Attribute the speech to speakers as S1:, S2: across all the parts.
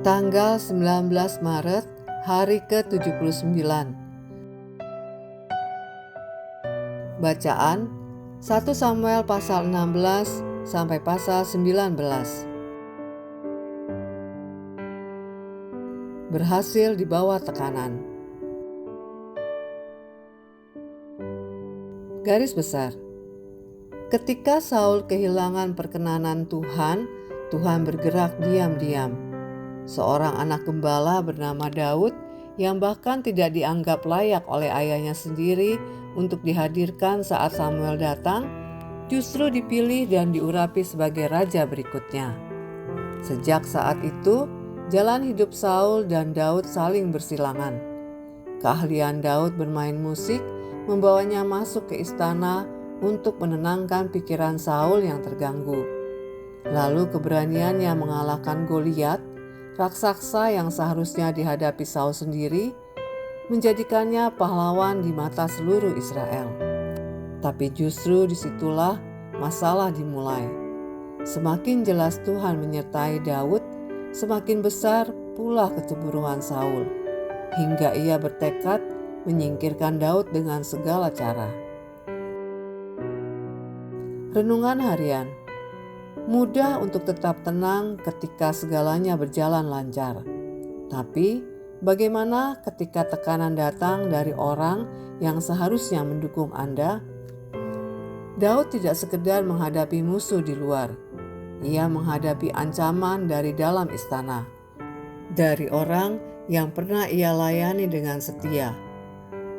S1: Tanggal 19 Maret, hari ke-79. Bacaan 1 Samuel pasal 16 sampai pasal 19. Berhasil di bawah tekanan. Garis besar. Ketika Saul kehilangan perkenanan Tuhan, Tuhan bergerak diam-diam. Seorang anak gembala bernama Daud yang bahkan tidak dianggap layak oleh ayahnya sendiri untuk dihadirkan saat Samuel datang, justru dipilih dan diurapi sebagai raja berikutnya. Sejak saat itu, jalan hidup Saul dan Daud saling bersilangan. Keahlian Daud bermain musik membawanya masuk ke istana untuk menenangkan pikiran Saul yang terganggu. Lalu keberaniannya mengalahkan Goliat, raksasa yang seharusnya dihadapi Saul sendiri, menjadikannya pahlawan di mata seluruh Israel. Tapi justru disitulah masalah dimulai. Semakin jelas Tuhan menyertai Daud, semakin besar pula kecemburuan Saul, hingga ia bertekad menyingkirkan Daud dengan segala cara. Renungan harian. Mudah untuk tetap tenang ketika segalanya berjalan lancar. Tapi, bagaimana ketika tekanan datang dari orang yang seharusnya mendukung Anda? Daud tidak sekedar menghadapi musuh di luar. Ia menghadapi ancaman dari dalam istana, dari orang yang pernah ia layani dengan setia.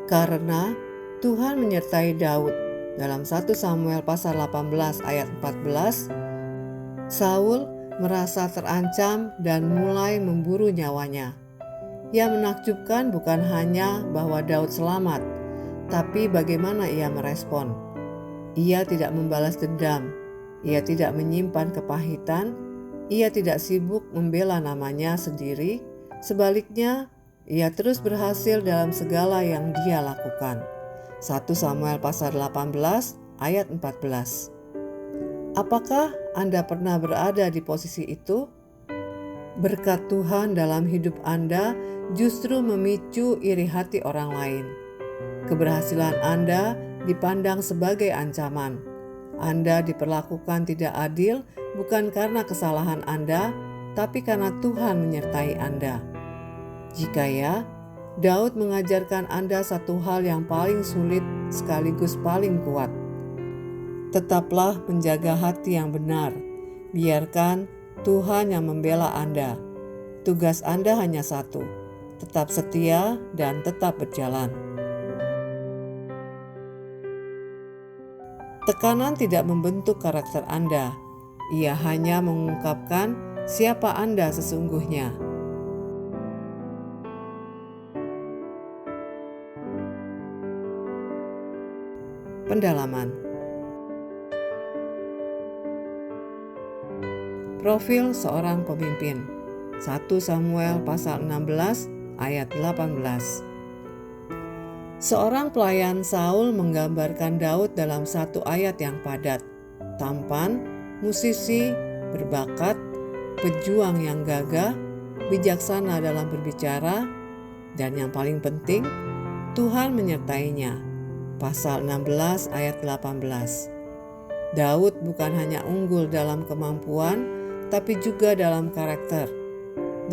S1: Karena Tuhan menyertai Daud dalam 1 Samuel pasal 18 ayat 14, Saul merasa terancam dan mulai memburu nyawanya. Yang menakjubkan bukan hanya bahwa Daud selamat, tapi bagaimana ia merespon. Ia tidak membalas dendam, ia tidak menyimpan kepahitan, ia tidak sibuk membela namanya sendiri. Sebaliknya, ia terus berhasil dalam segala yang dia lakukan. 1 Samuel pasal 18 ayat 14. Apakah Anda pernah berada di posisi itu? Berkat Tuhan dalam hidup Anda justru memicu iri hati orang lain. Keberhasilan Anda dipandang sebagai ancaman. Anda diperlakukan tidak adil bukan karena kesalahan Anda, tapi karena Tuhan menyertai Anda. Jika ya, Daud mengajarkan Anda satu hal yang paling sulit sekaligus paling kuat. Tetaplah menjaga hati yang benar. Biarkan Tuhan yang membela Anda. Tugas Anda hanya satu, tetap setia dan tetap berjalan. Tekanan tidak membentuk karakter Anda. Ia hanya mengungkapkan siapa Anda sesungguhnya. Pendalaman. Profil seorang pemimpin. 1 Samuel pasal 16 ayat 18. Seorang pelayan Saul menggambarkan Daud dalam satu ayat yang padat. Tampan, musisi, berbakat, pejuang yang gagah, bijaksana dalam berbicara, dan yang paling penting, Tuhan menyertainya. Pasal 16 ayat 18. Daud bukan hanya unggul dalam kemampuan, tapi juga dalam karakter.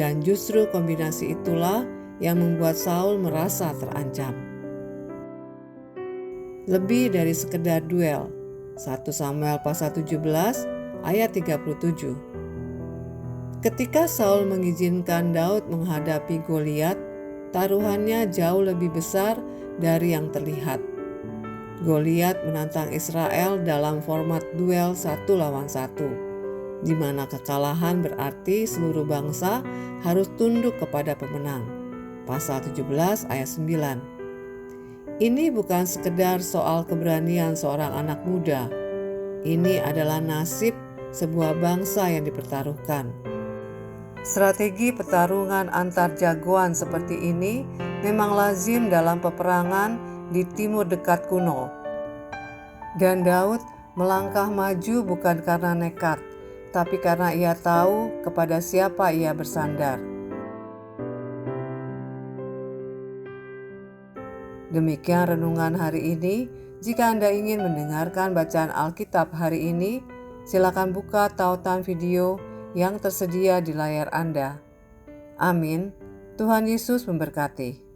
S1: Dan justru kombinasi itulah yang membuat Saul merasa terancam. Lebih dari sekedar duel. 1 Samuel pasal 17 ayat 37. Ketika Saul mengizinkan Daud menghadapi Goliat, taruhannya jauh lebih besar dari yang terlihat. Goliat menantang Israel dalam format duel 1 lawan 1. Di mana kekalahan berarti seluruh bangsa harus tunduk kepada pemenang. Pasal 17 ayat 9. Ini bukan sekedar soal keberanian seorang anak muda. Ini adalah nasib sebuah bangsa yang dipertaruhkan. Strategi pertarungan antar jagoan seperti ini memang lazim dalam peperangan di timur dekat kuno. Dan Daud melangkah maju bukan karena nekat, tapi karena ia tahu kepada siapa ia bersandar. Demikian renungan hari ini. Jika Anda ingin mendengarkan bacaan Alkitab hari ini, silakan buka tautan video yang tersedia di layar Anda. Amin. Tuhan Yesus memberkati.